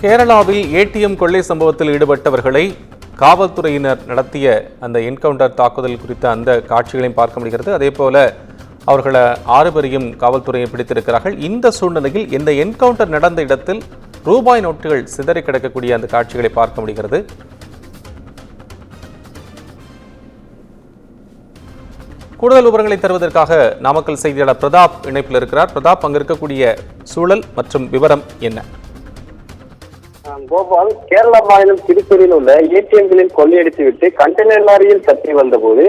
கேரளாவில் ஏடிஎம் கொள்ளை சம்பவத்தில் ஈடுபட்டவர்களை காவல்துறையினர் நடத்திய அந்த என்கவுண்டர் தாக்குதல் குறித்த அந்த காட்சிகளையும் பார்க்க முடிகிறது. அதே போல அவர்களை 6 பேரையும் காவல்துறையை பிடித்திருக்கிறார்கள். இந்த சூழ்நிலையில் இந்த என்கவுண்டர் நடந்த இடத்தில் ரூபாய் நோட்டுகள் சிதறி கிடக்கக்கூடிய அந்த காட்சிகளை பார்க்க முடிகிறது. கூடுதல் விவரங்களை தருவதற்காக நாமக்கல் செய்தியாளர் பிரதாப் இணைப்பில் இருக்கிறார். பிரதாப், அங்கு இருக்கக்கூடிய சூழல் மற்றும் விவரம் என்ன? கோபால், கேரள மாநிலம் திருப்பூரில் உள்ள ஏடிஎம்களில் கொள்ளையடித்துவிட்டு கண்டெய்னர் லாரியில் தப்பி வந்தபோது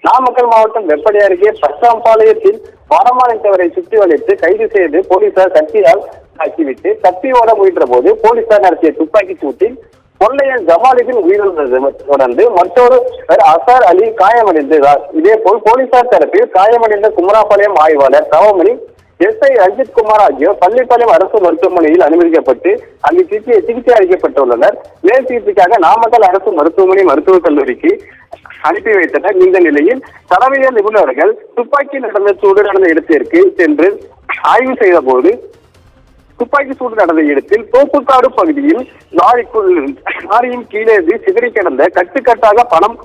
நாமக்கல் மாவட்டம் வெப்படை அருகே பச்சாம்பாளையத்தில் வடமாநிலத்தவரை சுற்றி வளைத்து கைது செய்து போலீசார் கத்தியால் தாக்கிவிட்டு தப்பி ஓட முயன்ற போது போலீசார் நடத்திய துப்பாக்கி சூட்டில் கொள்ளையன் ஜமாலுதீன் உயிரிழந்தது தொடர்ந்து மற்றொரு அசார் அலி காயமடைந்தார். இதேபோல் போலீசார் தரப்பில் காயமடைந்த குமராபாளையம் ஆய்வாளர் தவமணி, எஸ்ஐ ரஞ்சித் குமார் ஆகியோர் பள்ளிப்பாளையம் அரசு மருத்துவமனையில் அனுமதிக்கப்பட்டு அங்கு சிகிச்சை அளிக்கப்பட்டுள்ளனர். மேல் சிகிச்சைக்காக நாமக்கல் அரசு மருத்துவமனை மருத்துவக் கல்லூரிக்கு அனுப்பி வைத்தனர். இந்த நிலையில் தடவியல் நிபுணர்கள் துப்பாக்கி நடந்த இடத்திற்கு சென்று ஆய்வு செய்த போது துப்பாக்கி சூடு நடந்த இடத்தில் தோப்புக்காடு பகுதியில் லாரியின் கீழே சிதறி கிடந்த கட்டுக்கட்டாக பணம்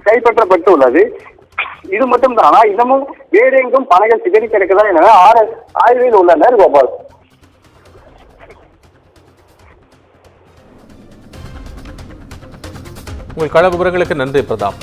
கைப்பற்றப்பட்டுள்ளது. இது மட்டும் தானா, இன்னமும் வேறு எங்கும் பணங்கள் சிதறி கிடக்குதா என ஆய்வில் உள்ளனர். கோபால், உங்கள் கள விவரங்களுக்கு நன்றி பிரதாப்.